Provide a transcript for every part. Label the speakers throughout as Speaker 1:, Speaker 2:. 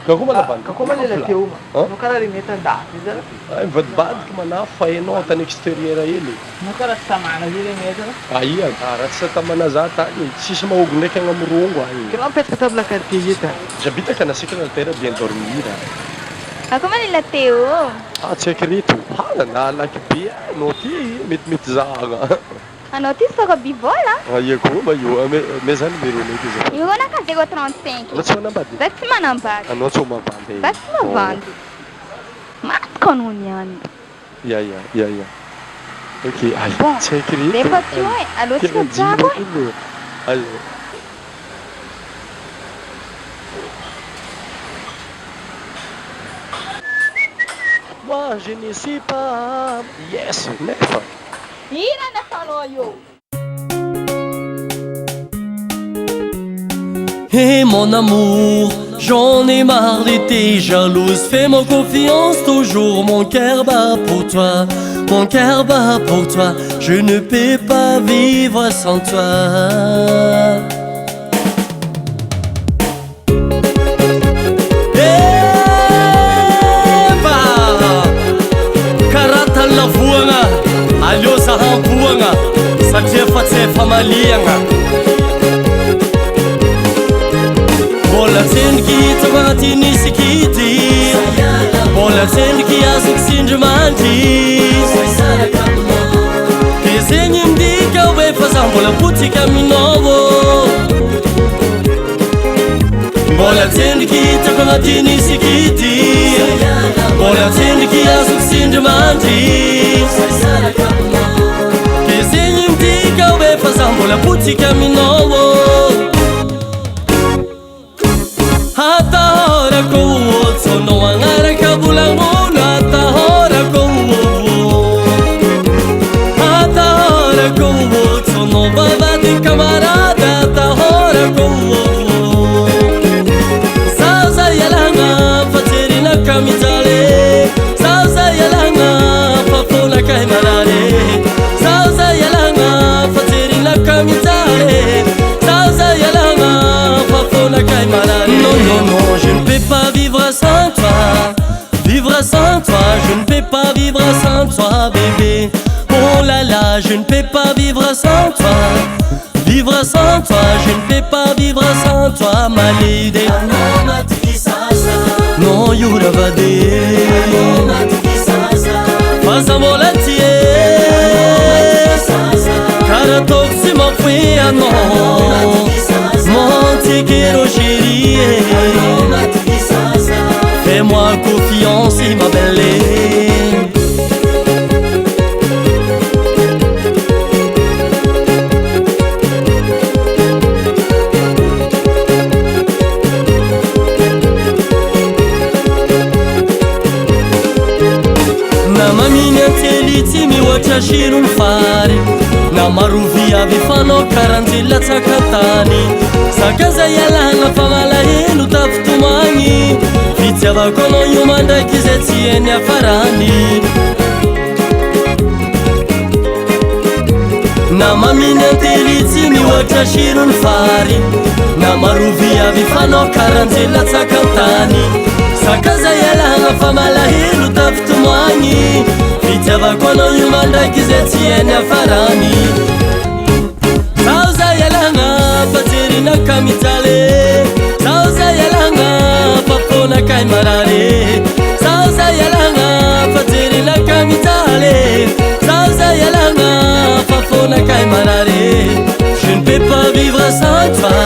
Speaker 1: Kakoa lela teo no karaha regny entan-daty izy
Speaker 2: mivadibadiky manafo fa hainao tany extérieur ely
Speaker 1: no karaha tsy tamana zay regny ezana
Speaker 2: aia raha tsy tamana za tany tsisy mahogo ndraiky agnamorongo any
Speaker 1: kiraha mipetraka table quartier eta
Speaker 2: j'habite nasika na terre bien dormir
Speaker 3: Comment il a Théo?
Speaker 2: tsy haiko reto nalaky be anao ty metimety zahagna
Speaker 3: A notícia só bivola?
Speaker 2: ia koa ma io mais zany numéro naiky izy
Speaker 3: Eu vou na cadeira 35.
Speaker 2: anao tsy manambady
Speaker 3: Vai te manambady.
Speaker 2: anao tsy ho mavandy
Speaker 3: Vai te mavandy. Mas kanoniany.
Speaker 2: ia ok ay
Speaker 3: Bon,
Speaker 2: tsy haiko reto
Speaker 3: Defa teo e, alô tsika jiaby e.
Speaker 2: ayo Moi je ne sais pas. Yes, nefa.
Speaker 3: Ira na falou io.
Speaker 4: Et mon amour, j'en ai marre d'être jalouse. Fais-moi confiance, toujours mon cœur bat pour toi. Mon cœur bat pour toi. Je ne peux pas vivre sans toi. Alio sahampuanga satria fa tsy efa maliagna mbola tsendriky hitako agnatin'ny sikity mbola tsendriky azoko sindry mandry de zegny midika hoe fa za mbola potsika aminao mbola tsendriky hitako agnatin'ny sikity mbola tsendriky azoko sindry mandry de zegny midika hoe fa za mbola potsika aminao atahorako tsonao agnaraka volagnono atahorako tsonao vavady kamarady atahorako zaza ialagna fa jerinaka mijaly zaza ialagna fa fonakahy marary zaza ialagna fa jerinaka mijaly zaza ialagna fa fonakahy marary non non non je ne peux pas vivre sans toi vivre sans toi je ne peux pas vivre sans toi bébé oh là là je ne peux pas vivre sans toi vivre sans toi je ne peux pas vivre sans toi ma lady no yuravade fasamolatie karatoksi mafiano montikero chérie fais-moi confiance ma belle maminy antely tsy mihoatra shirony fary na marovy avy fanao karanjely latsakatany zakaza ialagna fa malahelo tafitomagny fitiavako anao io mandraiky zay tsy eny afarany na maminy antely tsy mihoatra shirony fary na marovy avy fanao karanjely latsakatany zakaza ialagna fa malahelo tafitomagny fitiavako anao io mandraiky zay tsy eny afarany zaho za ialagna fa jerinaka mijaly zaho za ialagna fa fonakahy marary zaho za ialagna fa jerinaka mijaly zaho za ialagna fa fonakahy marary je ne peux pas vivre sans toi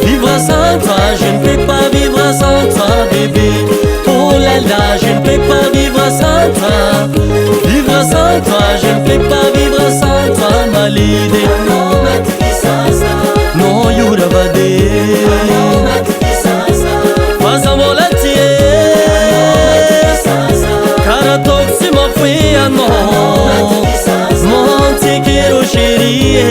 Speaker 4: vivre sans toi je ne peux pas vivre sans toi bébé oh là là je ne peux pas vivre sans toi vivre sans toi je ne peux pas vivre sans toi ma lady no yuravade fasamolatie karatoksi mafiano montikero chérie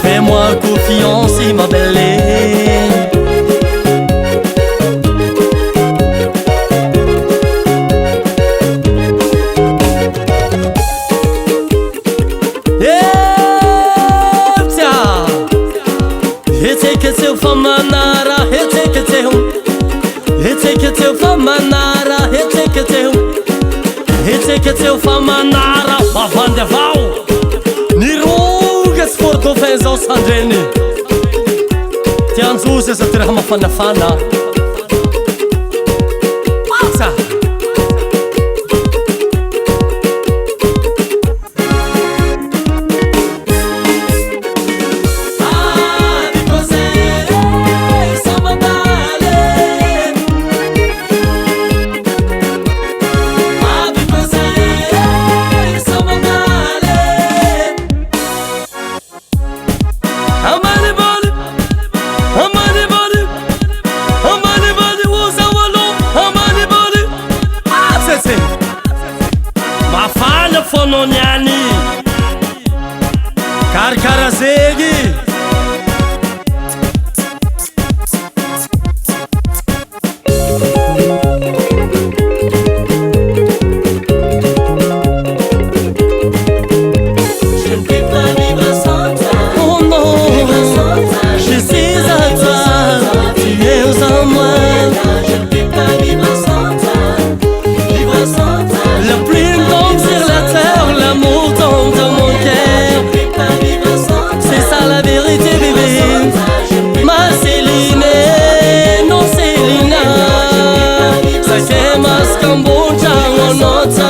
Speaker 4: fais-moi confiance ma belle manara bavandy avao niroga tsy fordofin zao sandreny tianjozy za ty raha mafanafana pasa Karazegi je ne peux pas vivre sans toi. Oh non, je suis à toi, tu es en moi. Je ne peux pas vivre sans toi, vivre sans toi. La pluie tombe sur la terre, l'amour tombe dans mon cœur. C'est ça la vérité bébé. Ma Céline, non Célina. Ça qu'est masque en bon temps, on entend.